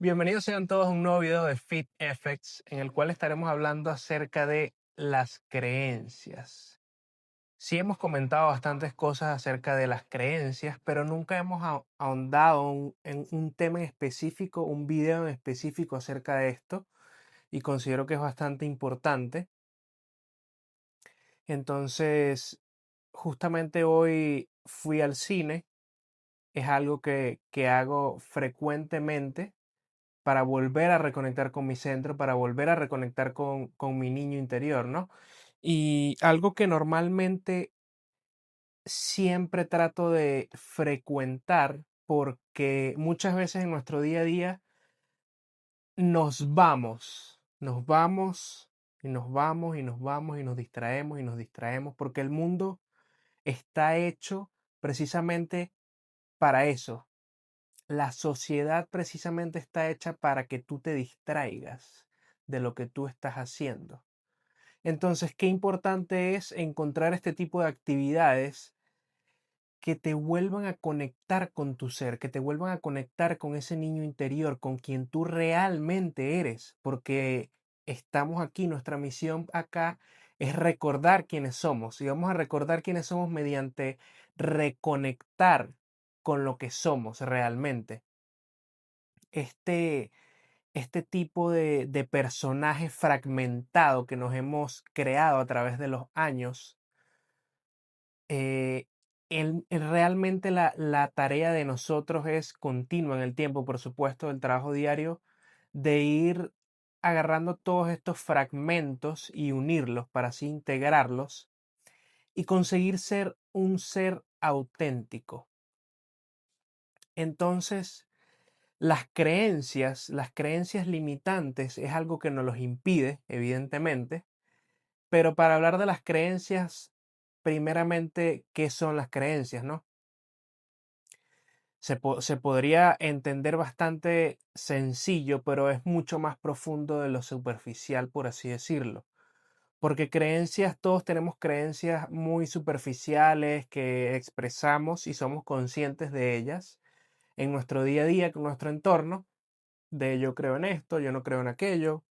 Bienvenidos sean todos a un nuevo video de Fit Effects en el cual estaremos hablando acerca de las creencias. Sí hemos comentado bastantes cosas acerca de las creencias, pero nunca hemos ahondado en un tema en específico, un video en específico acerca de esto, y considero que es bastante importante. Entonces, justamente hoy fui al cine, es algo que hago frecuentemente para volver a reconectar con mi centro, para volver a reconectar con mi niño interior, ¿no? Y algo que normalmente siempre trato de frecuentar, porque muchas veces en nuestro día a día nos vamos y nos vamos y nos vamos y nos distraemos, porque el mundo está hecho precisamente para eso. La sociedad precisamente está hecha para que tú te distraigas de lo que tú estás haciendo. Entonces, qué importante es encontrar este tipo de actividades que te vuelvan a conectar con tu ser, que te vuelvan a conectar con ese niño interior, con quien tú realmente eres, porque estamos aquí, nuestra misión acá es recordar quiénes somos y vamos a recordar quiénes somos mediante reconectar con lo que somos realmente. Este, este tipo de personaje fragmentado que nos hemos creado a través de los años, eh, realmente la tarea de nosotros es continua en el tiempo, por supuesto, el trabajo diario, de ir agarrando todos estos fragmentos y unirlos para así integrarlos y conseguir ser un ser auténtico. Entonces, las creencias limitantes es algo que nos los impide, evidentemente, pero para hablar de las creencias, primeramente, ¿qué son las creencias, no? Se podría entender bastante sencillo, pero es mucho más profundo de lo superficial, por así decirlo. Porque creencias, todos tenemos creencias muy superficiales que expresamos y somos conscientes de ellas en nuestro día a día, con nuestro entorno, de yo creo en esto, yo no creo en aquello.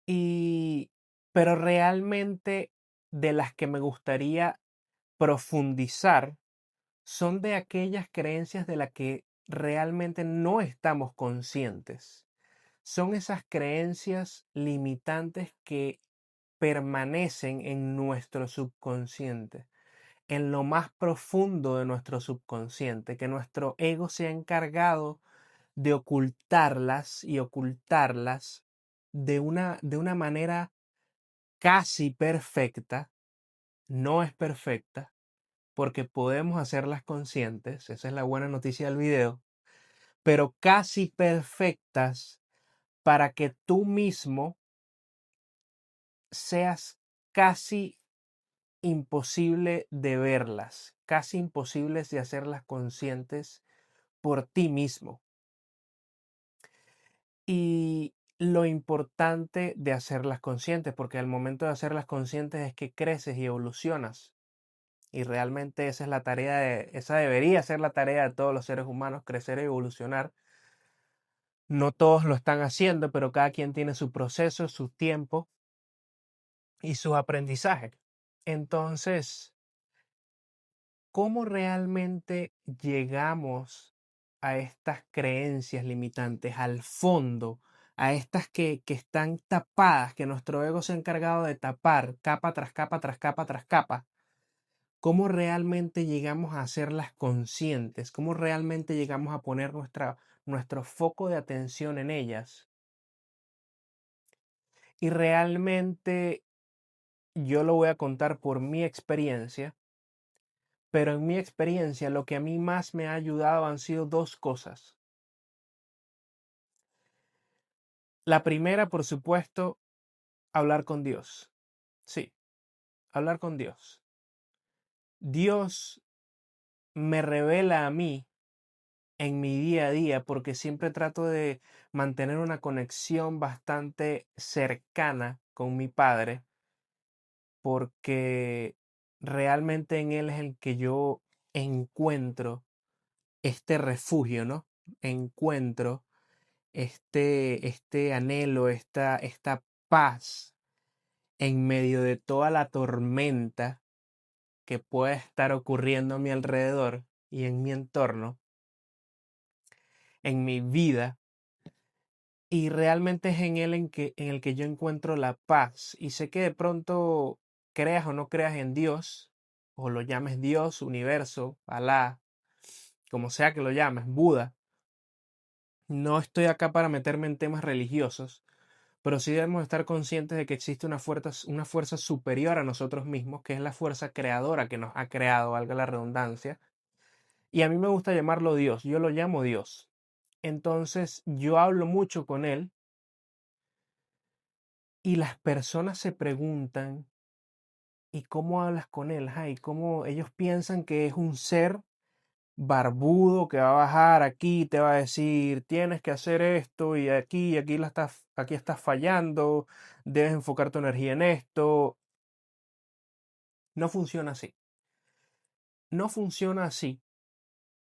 Y, pero realmente de las que me gustaría profundizar son de aquellas creencias de las que realmente no estamos conscientes. Son esas creencias limitantes que permanecen en nuestro subconsciente, en lo más profundo de nuestro subconsciente, que nuestro ego se ha encargado de ocultarlas y ocultarlas de una manera casi perfecta. No es perfecta, porque podemos hacerlas conscientes, esa es la buena noticia del video, pero casi perfectas para que tú mismo seas casi imposible de verlas, casi imposibles de hacerlas conscientes por ti mismo. Y lo importante de hacerlas conscientes, porque al momento de hacerlas conscientes es que creces y evolucionas. Y realmente esa es la tarea esa debería ser la tarea de todos los seres humanos, crecer y evolucionar. No todos lo están haciendo, pero cada quien tiene su proceso, su tiempo y su aprendizaje. Entonces, ¿cómo realmente llegamos a estas creencias limitantes, al fondo, a estas que están tapadas, que nuestro ego se ha encargado de tapar capa tras capa, tras capa, tras capa? ¿Cómo realmente llegamos a hacerlas conscientes? ¿Cómo realmente llegamos a poner nuestro foco de atención en ellas? Y realmente yo lo voy a contar por mi experiencia, pero en mi experiencia lo que a mí más me ha ayudado han sido dos cosas. La primera, por supuesto, hablar con Dios. Sí, hablar con Dios. Dios me revela a mí en mi día a día porque siempre trato de mantener una conexión bastante cercana con mi padre porque realmente en él es el que yo encuentro este refugio, ¿no? Encuentro este anhelo, esta paz en medio de toda la tormenta que puede estar ocurriendo a mi alrededor y en mi entorno, en mi vida. Y realmente es en él en el que yo encuentro la paz. Y sé que de pronto creas o no creas en Dios, o lo llames Dios, universo, Alá, como sea que lo llames, Buda. No estoy acá para meterme en temas religiosos, pero sí debemos estar conscientes de que existe una fuerza superior a nosotros mismos, que es la fuerza creadora que nos ha creado, valga la redundancia. Y a mí me gusta llamarlo Dios, yo lo llamo Dios. Entonces yo hablo mucho con él y las personas se preguntan, ¿y cómo hablas con él? Ajá, y cómo ellos piensan que es un ser barbudo que va a bajar aquí y te va a decir, tienes que hacer esto aquí estás fallando, debes enfocar tu energía en esto. No funciona así. No funciona así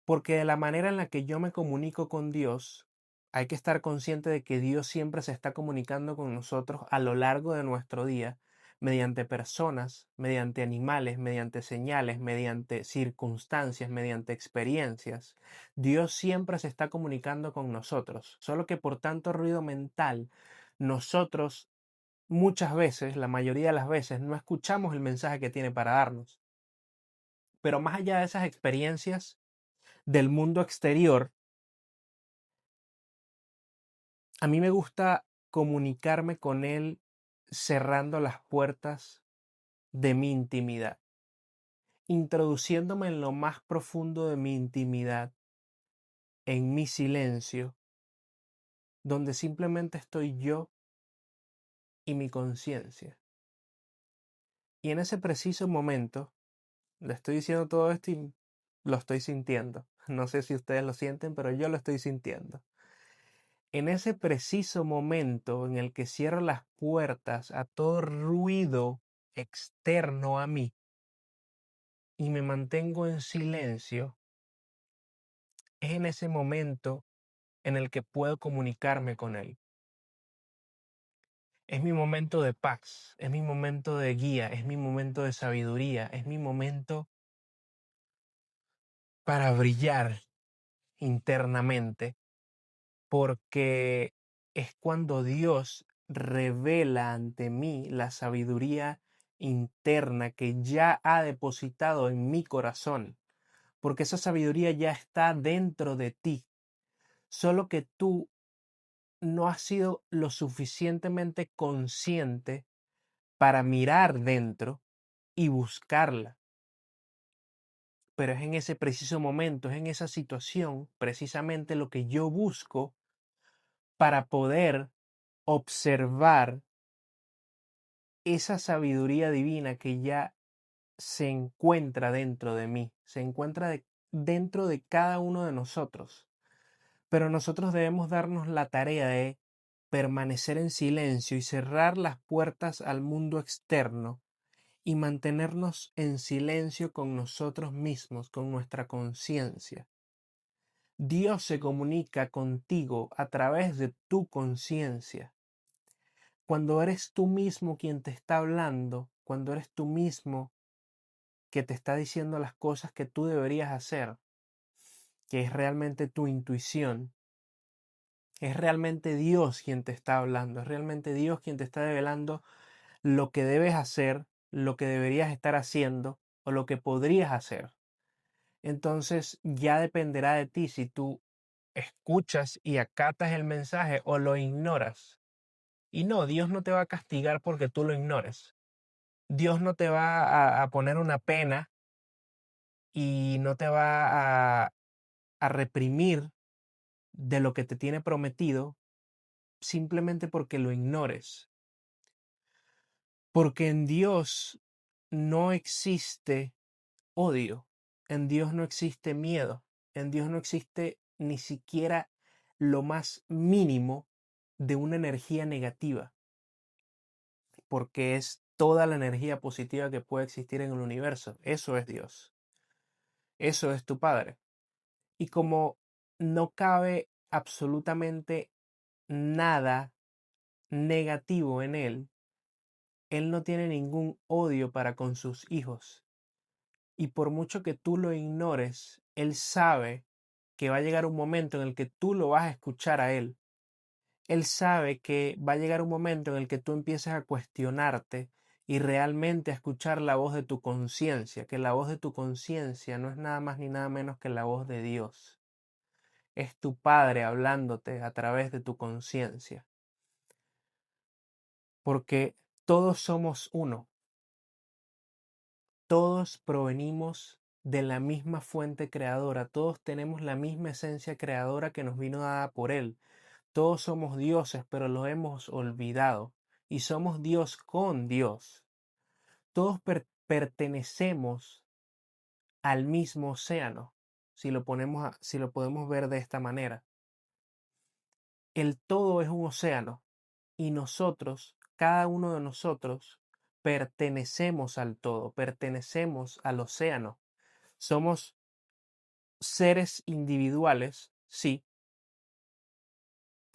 porque de la manera en la que yo me comunico con Dios, hay que estar consciente de que Dios siempre se está comunicando con nosotros a lo largo de nuestro día, mediante personas, mediante animales, mediante señales, mediante circunstancias, mediante experiencias. Dios siempre se está comunicando con nosotros, solo que por tanto ruido mental, nosotros muchas veces, la mayoría de las veces, no escuchamos el mensaje que tiene para darnos. Pero más allá de esas experiencias del mundo exterior, a mí me gusta comunicarme con él cerrando las puertas de mi intimidad, introduciéndome en lo más profundo de mi intimidad, en mi silencio, donde simplemente estoy yo y mi conciencia. Y en ese preciso momento, le estoy diciendo todo esto y lo estoy sintiendo. No sé si ustedes lo sienten, pero yo lo estoy sintiendo. En ese preciso momento en el que cierro las puertas a todo ruido externo a mí y me mantengo en silencio, es en ese momento en el que puedo comunicarme con él. Es mi momento de paz, es mi momento de guía, es mi momento de sabiduría, es mi momento para brillar internamente, porque es cuando Dios revela ante mí la sabiduría interna que ya ha depositado en mi corazón, porque esa sabiduría ya está dentro de ti, solo que tú no has sido lo suficientemente consciente para mirar dentro y buscarla. Pero es en ese preciso momento, es en esa situación, precisamente lo que yo busco para poder observar esa sabiduría divina que ya se encuentra dentro de mí, se encuentra dentro de cada uno de nosotros. Pero nosotros debemos darnos la tarea de permanecer en silencio y cerrar las puertas al mundo externo y mantenernos en silencio con nosotros mismos, con nuestra conciencia. Dios se comunica contigo a través de tu conciencia. Cuando eres tú mismo quien te está hablando, cuando eres tú mismo que te está diciendo las cosas que tú deberías hacer, que es realmente tu intuición, es realmente Dios quien te está hablando, es realmente Dios quien te está revelando lo que debes hacer, lo que deberías estar haciendo o lo que podrías hacer. Entonces ya dependerá de ti si tú escuchas y acatas el mensaje o lo ignoras. Y no, Dios no te va a castigar porque tú lo ignores. Dios no te va a poner una pena y no te va a reprimir de lo que te tiene prometido simplemente porque lo ignores. Porque en Dios no existe odio, en Dios no existe miedo, en Dios no existe ni siquiera lo más mínimo de una energía negativa, porque es toda la energía positiva que puede existir en el universo. Eso es Dios, eso es tu Padre. Y como no cabe absolutamente nada negativo en él. Él no tiene ningún odio para con sus hijos. Y por mucho que tú lo ignores, Él sabe que va a llegar un momento en el que tú lo vas a escuchar a Él. Él sabe que va a llegar un momento en el que tú empieces a cuestionarte y realmente a escuchar la voz de tu conciencia, que la voz de tu conciencia no es nada más ni nada menos que la voz de Dios. Es tu Padre hablándote a través de tu conciencia. Porque todos somos uno. Todos provenimos de la misma fuente creadora, todos tenemos la misma esencia creadora que nos vino dada por Él. Todos somos dioses, pero lo hemos olvidado. Y somos Dios con Dios. Todos pertenecemos al mismo océano, si lo podemos ver de esta manera. El todo es un océano y nosotros, cada uno de nosotros, pertenecemos al todo, pertenecemos al océano. Somos seres individuales, sí,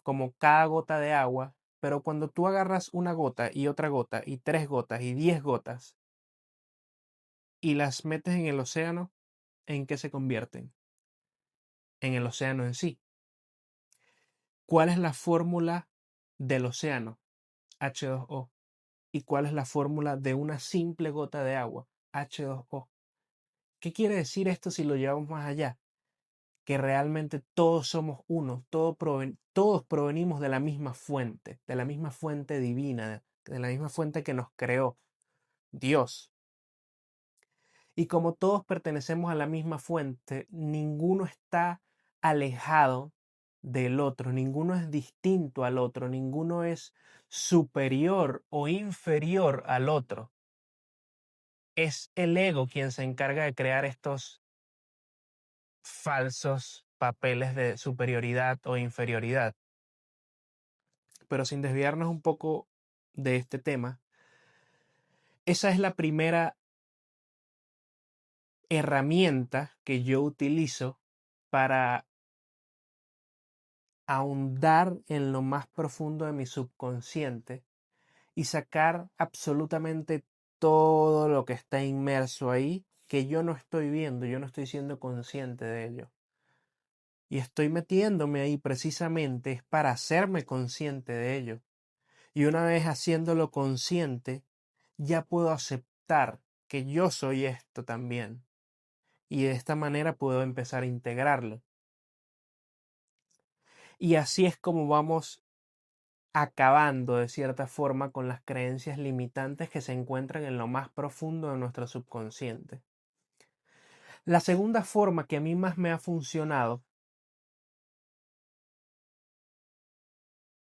como cada gota de agua, pero cuando tú agarras una gota y otra gota y 3 gotas y 10 gotas y las metes en el océano, ¿en qué se convierten? En el océano en sí. ¿Cuál es la fórmula del océano? H2O. ¿Y cuál es la fórmula de una simple gota de agua? H2O. ¿Qué quiere decir esto si lo llevamos más allá? Que realmente todos somos uno, todos provenimos de la misma fuente divina, de la misma fuente que nos creó, Dios. Y como todos pertenecemos a la misma fuente, ninguno está alejado del otro, ninguno es distinto al otro, ninguno es superior o inferior al otro. Es el ego quien se encarga de crear estos falsos papeles de superioridad o inferioridad. Pero sin desviarnos un poco de este tema, esa es la primera herramienta que yo utilizo para ahondar en lo más profundo de mi subconsciente y sacar absolutamente todo lo que está inmerso ahí que yo no estoy viendo, yo no estoy siendo consciente de ello. Y estoy metiéndome ahí precisamente es para hacerme consciente de ello. Y una vez haciéndolo consciente, ya puedo aceptar que yo soy esto también. Y de esta manera puedo empezar a integrarlo. Y así es como vamos acabando de cierta forma con las creencias limitantes que se encuentran en lo más profundo de nuestro subconsciente. La segunda forma que a mí más me ha funcionado,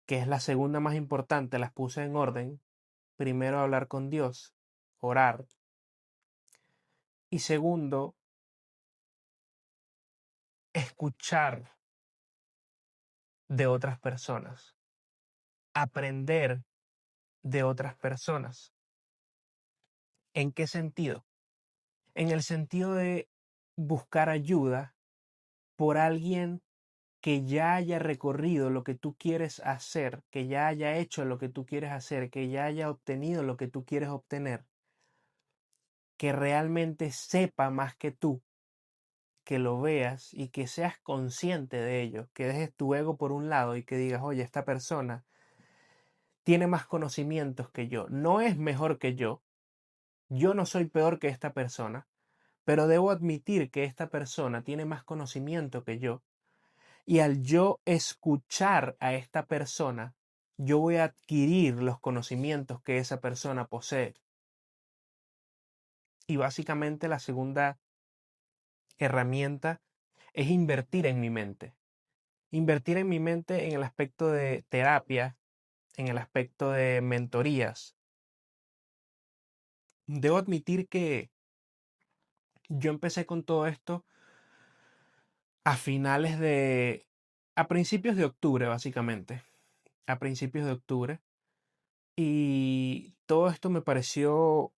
que es la segunda más importante, las puse en orden. Primero, hablar con Dios, orar. Y segundo, escuchar de otras personas, aprender de otras personas. ¿En qué sentido? En el sentido de buscar ayuda por alguien que ya haya recorrido lo que tú quieres hacer, que ya haya hecho lo que tú quieres hacer, que ya haya obtenido lo que tú quieres obtener, que realmente sepa más que tú, que lo veas y que seas consciente de ello, que dejes tu ego por un lado y que digas, oye, esta persona tiene más conocimientos que yo, no es mejor que yo no soy peor que esta persona, pero debo admitir que esta persona tiene más conocimiento que yo. Y al yo escuchar a esta persona, yo voy a adquirir los conocimientos que esa persona posee. Y básicamente la segunda herramienta es invertir en mi mente. Invertir en mi mente en el aspecto de terapia, en el aspecto de mentorías. Debo admitir que yo empecé con todo esto a finales de... a principios de octubre, básicamente. A principios de octubre. Y todo esto me pareció,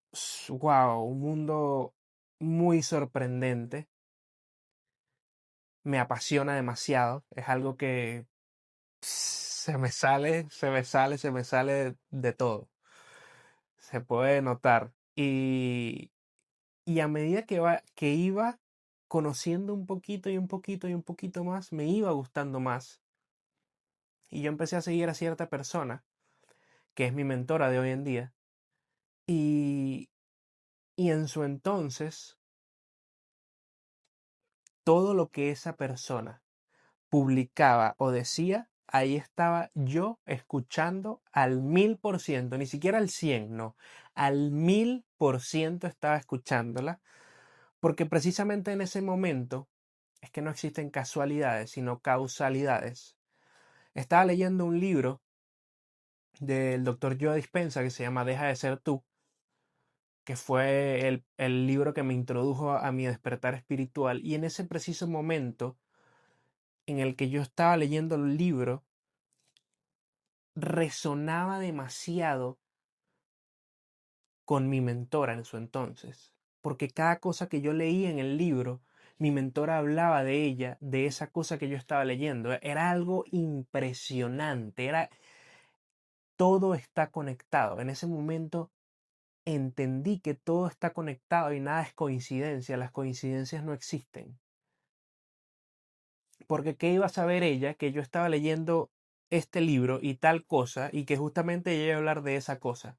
wow, un mundo muy sorprendente. Me apasiona demasiado. Es algo que se me sale de todo. Se puede notar. Y a medida que iba conociendo un poquito y un poquito y un poquito más, me iba gustando más. Y yo empecé a seguir a cierta persona, que es mi mentora de hoy en día. Y, y en su entonces, todo lo que esa persona publicaba o decía, ahí estaba yo escuchando al 1000%, ni siquiera al 100, no, al 1000% estaba escuchándola, porque precisamente en ese momento es que no existen casualidades, sino causalidades. Estaba leyendo un libro del doctor Joe Dispenza que se llama Deja de ser tú, que fue el libro que me introdujo a mi despertar espiritual, y en ese preciso momento en el que yo estaba leyendo el libro, resonaba demasiado con mi mentora en su entonces, porque cada cosa que yo leía en el libro, mi mentora hablaba de ella, de esa cosa que yo estaba leyendo. Era algo impresionante, era todo está conectado. En ese momento entendí que todo está conectado y nada es coincidencia, las coincidencias no existen. Porque ¿qué iba a saber ella que yo estaba leyendo este libro y tal cosa y que justamente ella iba a hablar de esa cosa?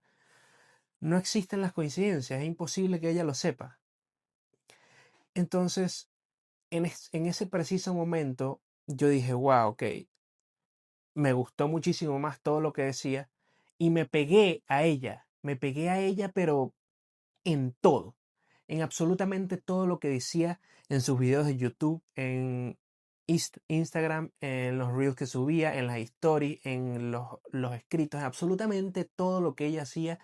No existen las coincidencias, es imposible que ella lo sepa. Entonces, en ese preciso momento, yo dije, wow, ok, me gustó muchísimo más todo lo que decía y me pegué a ella, pero en todo, en absolutamente todo lo que decía en sus videos de YouTube, en Instagram, en los reels que subía, en las stories, en los escritos, en absolutamente todo lo que ella hacía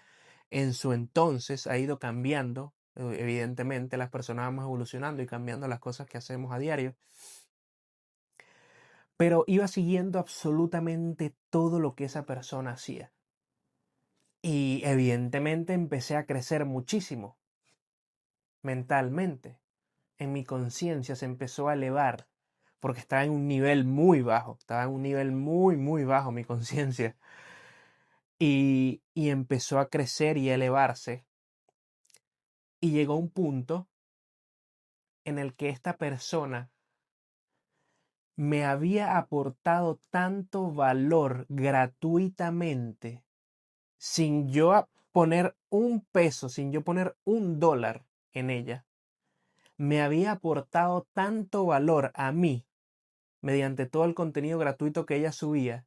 en su entonces ha ido cambiando. Evidentemente las personas vamos evolucionando y cambiando las cosas que hacemos a diario, pero iba siguiendo absolutamente todo lo que esa persona hacía. Y evidentemente empecé a crecer muchísimo mentalmente. En mi conciencia se empezó a elevar, porque estaba en un nivel muy bajo, estaba en un nivel muy, muy bajo mi conciencia. Y empezó a crecer y a elevarse. Y llegó un punto en el que esta persona me había aportado tanto valor gratuitamente, sin yo poner un peso, sin yo poner un dólar en ella, me había aportado tanto valor a mí mediante todo el contenido gratuito que ella subía,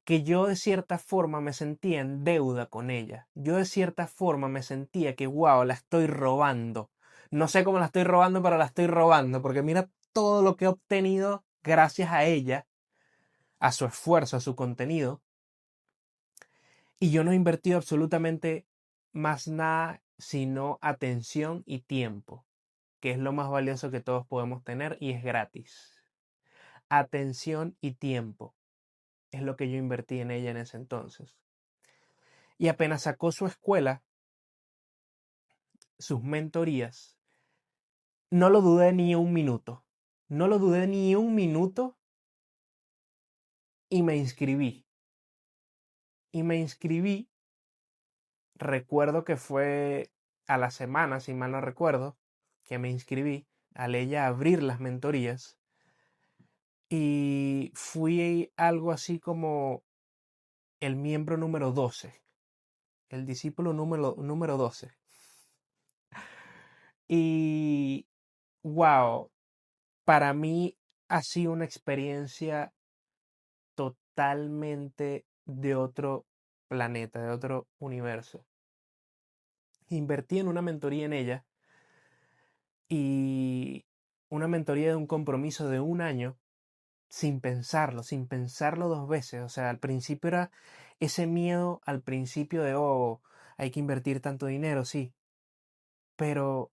que yo de cierta forma me sentía en deuda con ella. Yo de cierta forma me sentía que, wow, la estoy robando. No sé cómo la estoy robando, pero la estoy robando, porque mira todo lo que he obtenido gracias a ella, a su esfuerzo, a su contenido, y yo no he invertido absolutamente más nada sino atención y tiempo, que es lo más valioso que todos podemos tener y es gratis. Atención y tiempo es lo que yo invertí en ella en ese entonces. Y apenas sacó su escuela, sus mentorías, no lo dudé ni un minuto. No lo dudé ni un minuto y me inscribí. Y me inscribí, recuerdo que fue a la semana, si mal no recuerdo, que me inscribí al ella abrir las mentorías. Y fui algo así como el miembro número 12, el discípulo número 12. Y wow, para mí ha sido una experiencia totalmente de otro planeta, de otro universo. Invertí en una mentoría en ella y una mentoría de un compromiso de un año sin pensarlo dos veces. O sea, al principio era ese miedo al principio de, oh, hay que invertir tanto dinero, sí. Pero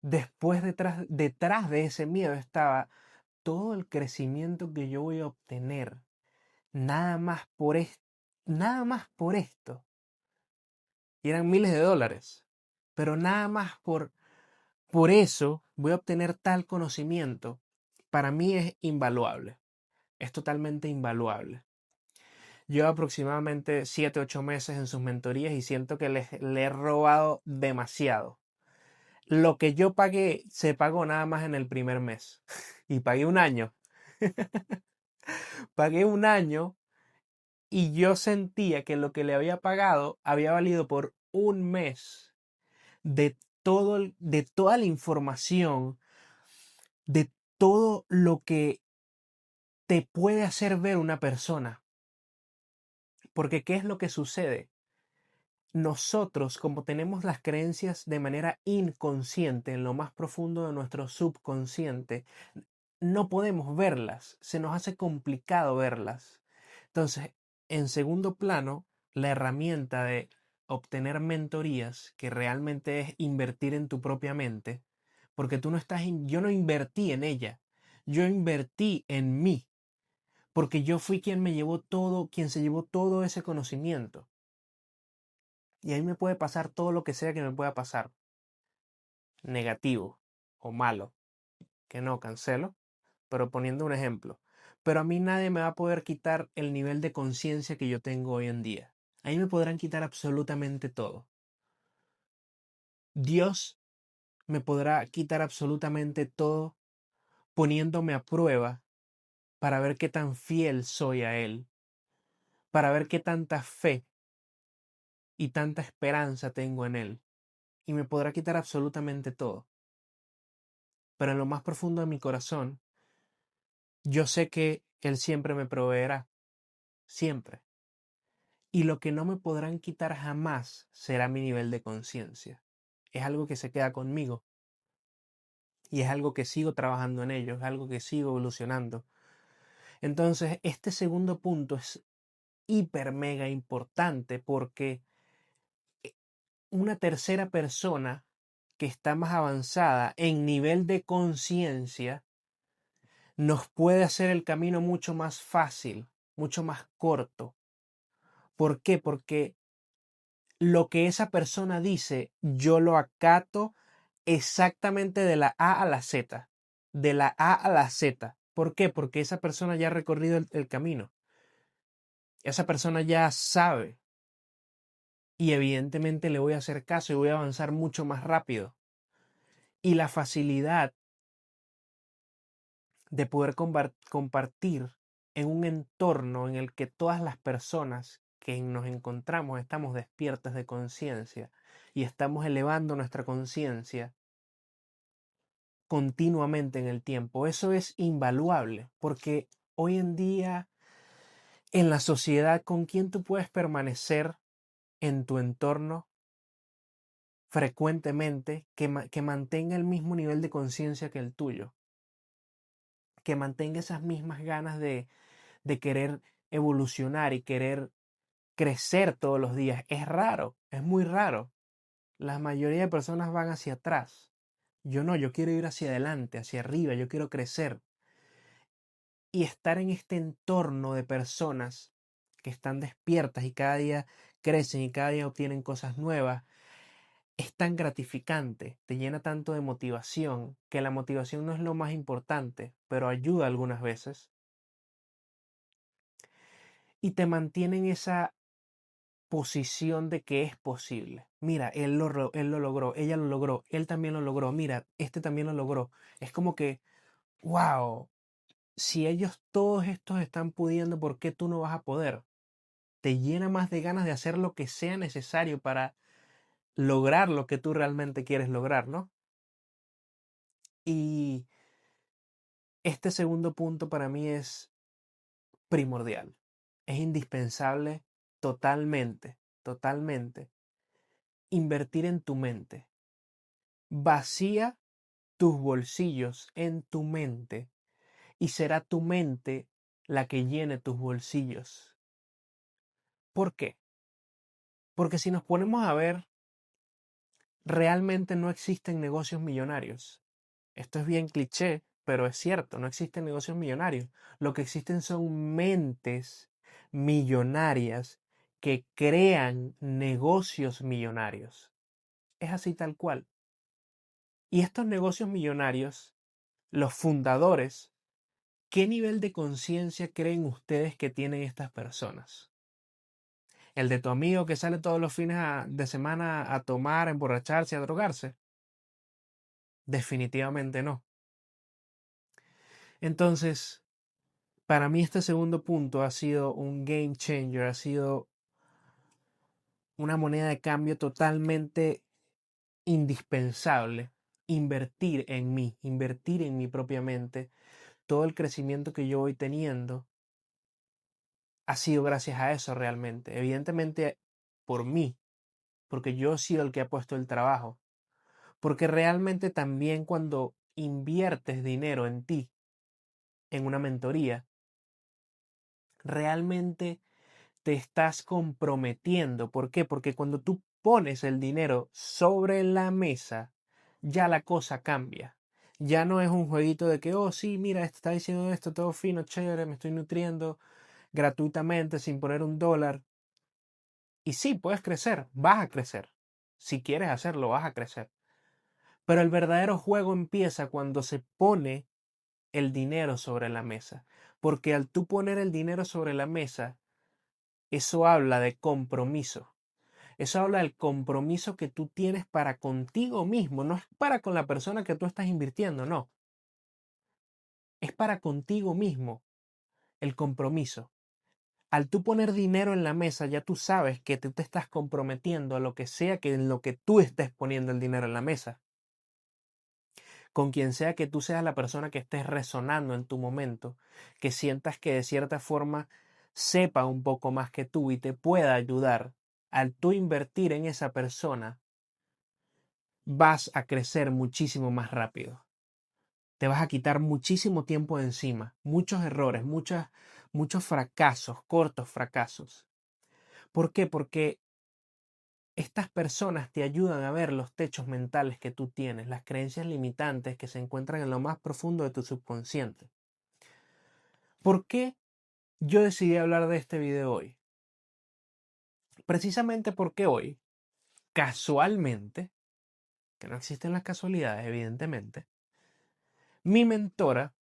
después detrás de ese miedo estaba todo el crecimiento que yo voy a obtener. Nada más por esto. Nada más por esto. Y eran miles de dólares. Pero nada más por eso voy a obtener tal conocimiento. Para mí es invaluable. Es totalmente invaluable. Llevo aproximadamente 7, 8 meses en sus mentorías y siento que le he robado demasiado. Lo que yo pagué, se pagó nada más en el primer mes. Y pagué un año. Pagué un año y yo sentía que lo que le había pagado había valido por un mes de de toda la información, de todo lo que te puede hacer ver una persona. Porque ¿qué es lo que sucede? Nosotros, como tenemos las creencias de manera inconsciente, en lo más profundo de nuestro subconsciente, no podemos verlas, se nos hace complicado verlas. Entonces, en segundo plano, la herramienta de obtener mentorías, que realmente es invertir en tu propia mente, porque tú no estás, yo no invertí en ella, yo invertí en mí, porque yo fui quien me llevó todo, quien se llevó todo ese conocimiento. Y ahí me puede pasar todo lo que sea que me pueda pasar, negativo o malo, que no cancelo, pero poniendo un ejemplo. Pero a mí nadie me va a poder quitar el nivel de conciencia que yo tengo hoy en día. Ahí me podrán quitar absolutamente todo. Dios me podrá quitar absolutamente todo poniéndome a prueba para ver qué tan fiel soy a Él, para ver qué tanta fe y tanta esperanza tengo en Él. Y me podrá quitar absolutamente todo. Pero en lo más profundo de mi corazón, yo sé que Él siempre me proveerá, siempre. Y lo que no me podrán quitar jamás será mi nivel de conciencia. Es algo que se queda conmigo y es algo que sigo trabajando en ello, es algo que sigo evolucionando. Entonces, este segundo punto es hiper mega importante porque una tercera persona que está más avanzada en nivel de conciencia nos puede hacer el camino mucho más fácil, mucho más corto. ¿Por qué? Porque lo que esa persona dice, yo lo acato exactamente de la A a la Z. De la A a la Z. ¿Por qué? Porque esa persona ya ha recorrido el camino. Esa persona ya sabe. Y evidentemente le voy a hacer caso y voy a avanzar mucho más rápido. Y la facilidad de poder compartir en un entorno en el que todas las personas que nos encontramos estamos despiertas de conciencia y estamos elevando nuestra conciencia continuamente en el tiempo. Eso es invaluable porque hoy en día en la sociedad, ¿con quién tú puedes permanecer en tu entorno frecuentemente que mantenga el mismo nivel de conciencia que el tuyo? Que mantenga esas mismas ganas de querer evolucionar y querer crecer todos los días. Es raro, es muy raro. La mayoría de personas van hacia atrás. Yo no, yo quiero ir hacia adelante, hacia arriba, yo quiero crecer. Y estar en este entorno de personas que están despiertas y cada día crecen y cada día obtienen cosas nuevas, es tan gratificante, te llena tanto de motivación, que la motivación no es lo más importante, pero ayuda algunas veces y te mantiene en esa posición de que es posible. Mira, él lo logró, ella lo logró, él también lo logró, mira, este también lo logró. Es como que, wow, si ellos todos estos están pudiendo, ¿por qué tú no vas a poder? Te llena más de ganas de hacer lo que sea necesario para lograr lo que tú realmente quieres lograr, ¿no? Y este segundo punto para mí es primordial, es indispensable totalmente, totalmente. Invertir en tu mente. Vacía tus bolsillos en tu mente y será tu mente la que llene tus bolsillos. ¿Por qué? Porque si nos ponemos a ver, realmente no existen negocios millonarios. Esto es bien cliché, pero es cierto, no existen negocios millonarios. Lo que existen son mentes millonarias que crean negocios millonarios. Es así tal cual. Y estos negocios millonarios, los fundadores, ¿qué nivel de conciencia creen ustedes que tienen estas personas? ¿El de tu amigo que sale todos los fines de semana a tomar, a emborracharse, a drogarse? Definitivamente no. Entonces, para mí este segundo punto ha sido un game changer, ha sido una moneda de cambio totalmente indispensable. Invertir en mí propiamente. Todo el crecimiento que yo voy teniendo ha sido gracias a eso realmente. Evidentemente por mí, porque yo he sido el que ha puesto el trabajo. Porque realmente también cuando inviertes dinero en ti, en una mentoría, realmente te estás comprometiendo. ¿Por qué? Porque cuando tú pones el dinero sobre la mesa, ya la cosa cambia. Ya no es un jueguito de que, oh, sí, mira, está diciendo esto, todo fino, chévere, me estoy nutriendo gratuitamente sin poner un dólar. Y sí, puedes crecer, vas a crecer. Si quieres hacerlo, vas a crecer. Pero el verdadero juego empieza cuando se pone el dinero sobre la mesa. Porque al tú poner el dinero sobre la mesa, eso habla de compromiso. Eso habla del compromiso que tú tienes para contigo mismo. No es para con la persona que tú estás invirtiendo, no. Es para contigo mismo el compromiso. Al tú poner dinero en la mesa, ya tú sabes que tú te estás comprometiendo a lo que sea que en lo que tú estés poniendo el dinero en la mesa. Con quien sea que tú seas la persona que estés resonando en tu momento, que sientas que de cierta forma sepa un poco más que tú y te pueda ayudar, al tú invertir en esa persona, vas a crecer muchísimo más rápido. Te vas a quitar muchísimo tiempo de encima, muchos errores, muchos fracasos, cortos fracasos. ¿Por qué? Porque estas personas te ayudan a ver los techos mentales que tú tienes, las creencias limitantes que se encuentran en lo más profundo de tu subconsciente. ¿Por qué yo decidí hablar de este video hoy? Precisamente porque hoy, casualmente, que no existen las casualidades, evidentemente, mi mentora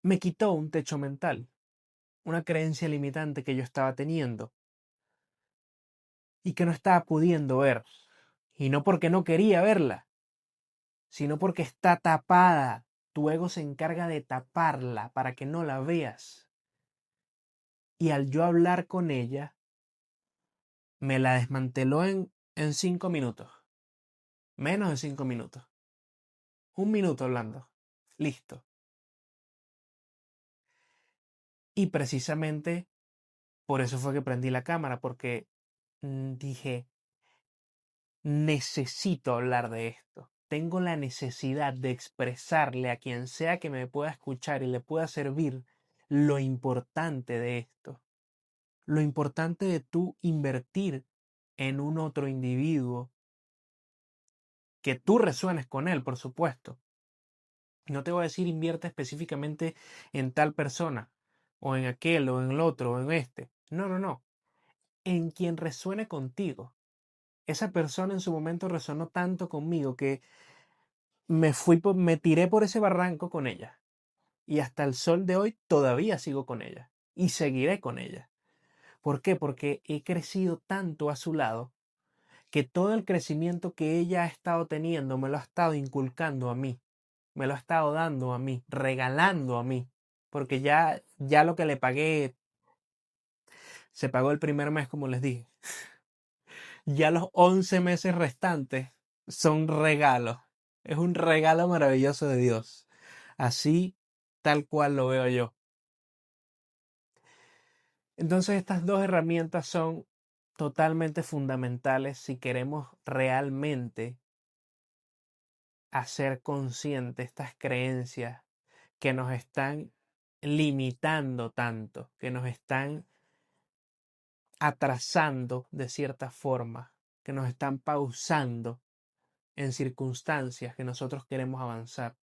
me quitó un techo mental, una creencia limitante que yo estaba teniendo y que no estaba pudiendo ver. Y no porque no quería verla, sino porque está tapada. Tu ego se encarga de taparla para que no la veas. Y al yo hablar con ella, me la desmanteló en 5 minutos. Menos de 5 minutos. Un minuto hablando. Listo. Y precisamente por eso fue que prendí la cámara, porque dije, necesito hablar de esto. Tengo la necesidad de expresarle a quien sea que me pueda escuchar y le pueda servir lo importante de esto. Lo importante de tú invertir en un otro individuo, que tú resuenes con él, por supuesto. No te voy a decir invierte específicamente en tal persona, o en aquel, o en el otro, o en este. No, no, no. En quien resuene contigo. Esa persona en su momento resonó tanto conmigo que me tiré por ese barranco con ella. Y hasta el sol de hoy todavía sigo con ella. Y seguiré con ella. ¿Por qué? Porque he crecido tanto a su lado que todo el crecimiento que ella ha estado teniendo me lo ha estado inculcando a mí. Me lo ha estado dando a mí, regalando a mí. Porque ya lo que le pagué, se pagó el primer mes, como les dije. Ya los 11 meses restantes son regalos. Es un regalo maravilloso de Dios. Así, tal cual lo veo yo. Entonces, estas dos herramientas son totalmente fundamentales si queremos realmente hacer consciente estas creencias que nos están limitando tanto, que nos están atrasando de cierta forma, que nos están pausando en circunstancias que nosotros queremos avanzar.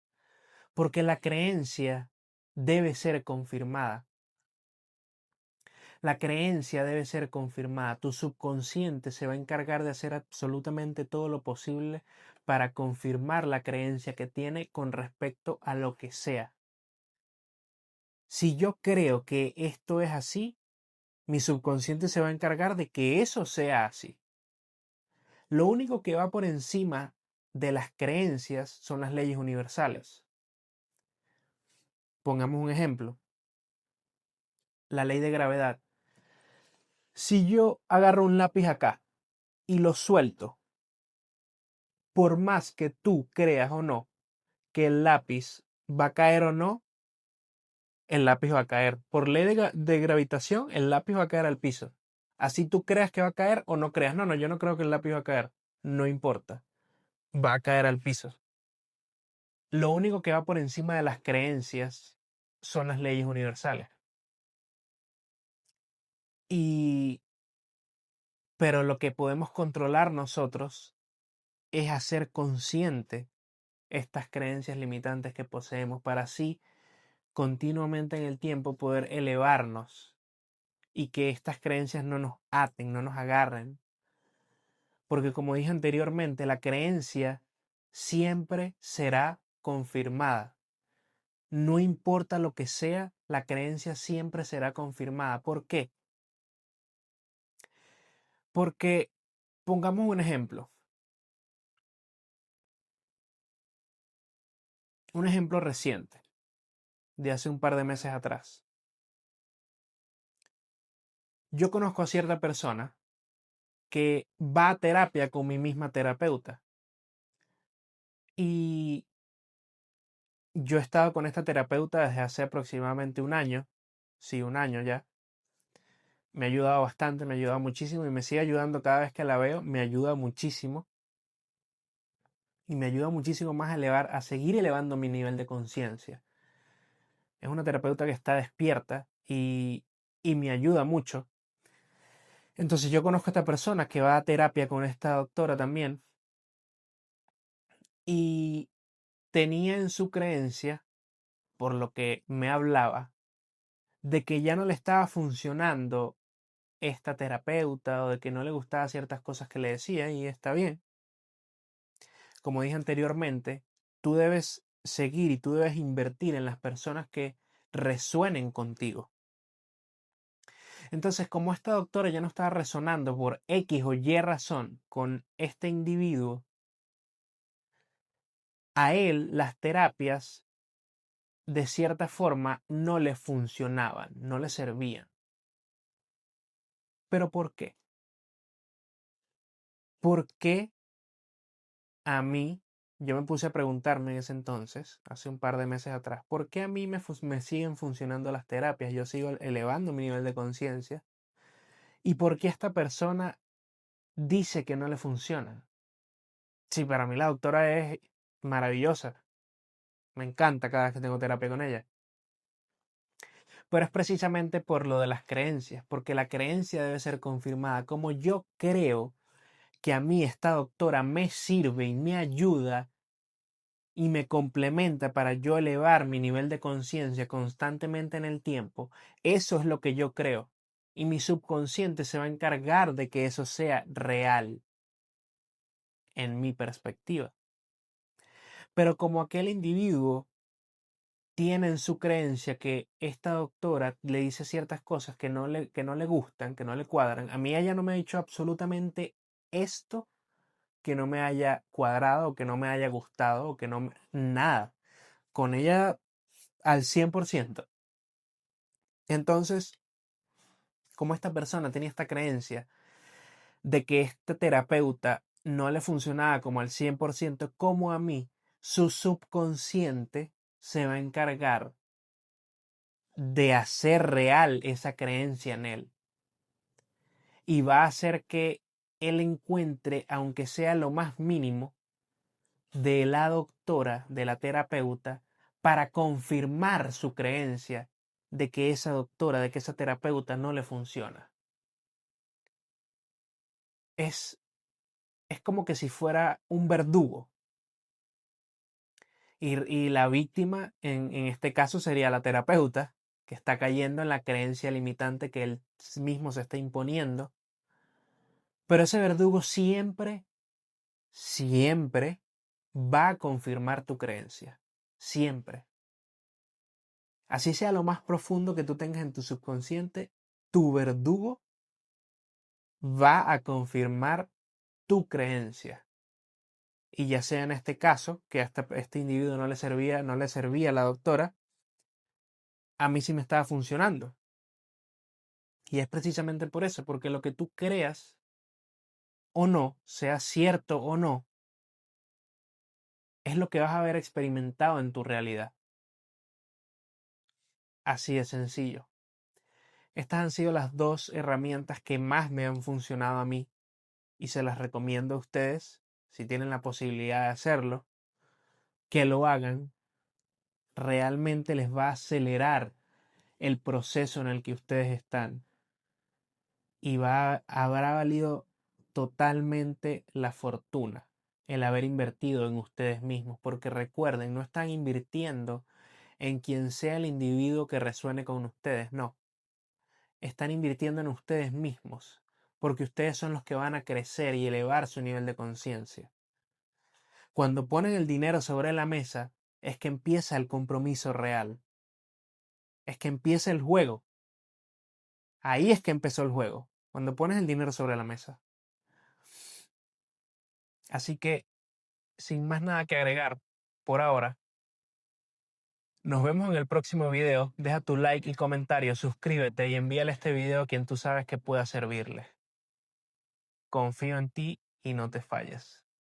Porque la creencia debe ser confirmada. La creencia debe ser confirmada. Tu subconsciente se va a encargar de hacer absolutamente todo lo posible para confirmar la creencia que tiene con respecto a lo que sea. Si yo creo que esto es así, Mi subconsciente se va a encargar de que eso sea así. Lo único que va por encima de las creencias son las leyes universales. Pongamos un ejemplo. La ley de gravedad. Si yo agarro un lápiz acá y lo suelto, por más que tú creas o no que el lápiz va a caer o no, el lápiz va a caer. Por ley de gravitación, el lápiz va a caer al piso. Así tú creas que va a caer o no creas. No, no, yo no creo que el lápiz va a caer. No importa. Va a caer al piso. Lo único que va por encima de las creencias son las leyes universales. Y, pero lo que podemos controlar nosotros es hacer consciente estas creencias limitantes que poseemos para así continuamente en el tiempo poder elevarnos y que estas creencias no nos aten, no nos agarren. Porque como dije anteriormente, la creencia siempre será confirmada. No importa lo que sea, la creencia siempre será confirmada. ¿Por qué? Porque, pongamos un ejemplo. Un ejemplo reciente, de hace un par de meses atrás. Yo conozco a cierta persona que va a terapia con mi misma terapeuta. Y yo he estado con esta terapeuta desde hace aproximadamente un año. Sí, un año ya. Me ha ayudado bastante, me ha ayudado muchísimo y me sigue ayudando cada vez que la veo. Me ayuda muchísimo. Y me ayuda muchísimo más a elevar, a seguir elevando mi nivel de conciencia. Es una terapeuta que está despierta y me ayuda mucho. Entonces yo conozco a esta persona que va a terapia con esta doctora también y tenía en su creencia, por lo que me hablaba, de que ya no le estaba funcionando esta terapeuta o de que no le gustaban ciertas cosas que le decía y está bien. Como dije anteriormente, tú debes seguir y tú debes invertir en las personas que resuenen contigo. Entonces, como esta doctora ya no estaba resonando por X o Y razón con este individuo, a él las terapias de cierta forma no le funcionaban, no le servían. ¿Pero por qué? ¿Por qué a mí, yo me puse a preguntarme en ese entonces, hace un par de meses atrás, ¿por qué a mí me siguen funcionando las terapias? Yo sigo elevando mi nivel de conciencia. ¿Y por qué esta persona dice que no le funciona? Sí, para mí la doctora es maravillosa. Me encanta cada vez que tengo terapia con ella. Pero es precisamente por lo de las creencias, porque la creencia debe ser confirmada. Como yo creo que a mí esta doctora me sirve y me ayuda y me complementa para yo elevar mi nivel de conciencia constantemente en el tiempo, eso es lo que yo creo. Y mi subconsciente se va a encargar de que eso sea real en mi perspectiva. Pero como aquel individuo tiene en su creencia que esta doctora le dice ciertas cosas que no le gustan, que no le cuadran, a mí ella no me ha dicho absolutamente esto que no me haya cuadrado o que no me haya gustado o que no... Nada. Con ella al 100%. Entonces, como esta persona tenía esta creencia de que este terapeuta no le funcionaba como al 100%, como a mí, su subconsciente se va a encargar de hacer real esa creencia en él. Y va a hacer que él encuentre, aunque sea lo más mínimo, de la doctora, de la terapeuta, para confirmar su creencia de que esa doctora, de que esa terapeuta no le funciona. Es, es como que si fuera un verdugo. Y la víctima en este caso sería la terapeuta, que está cayendo en la creencia limitante que él mismo se está imponiendo. Pero ese verdugo siempre, siempre va a confirmar tu creencia. Siempre. Así sea lo más profundo que tú tengas en tu subconsciente, tu verdugo va a confirmar tu creencia. Y ya sea en este caso, que a este individuo no le servía la doctora, a mí sí me estaba funcionando. Y es precisamente por eso, porque lo que tú creas o no, sea cierto o no, es lo que vas a haber experimentado en tu realidad. Así de sencillo. Estas han sido las dos herramientas que más me han funcionado a mí y se las recomiendo a ustedes, si tienen la posibilidad de hacerlo, que lo hagan. Realmente les va a acelerar el proceso en el que ustedes están y habrá valido totalmente la fortuna el haber invertido en ustedes mismos, porque recuerden, no están invirtiendo en quien sea el individuo que resuene con ustedes, no, están invirtiendo en ustedes mismos, porque ustedes son los que van a crecer y elevar su nivel de conciencia. Cuando ponen el dinero sobre la mesa, es que empieza el compromiso real, es que empieza el juego. Ahí es que empezó el juego, cuando pones el dinero sobre la mesa. Así que, sin más nada que agregar, por ahora, nos vemos en el próximo video. Deja tu like y comentario, suscríbete y envíale este video a quien tú sabes que pueda servirle. Confío en ti y no te falles.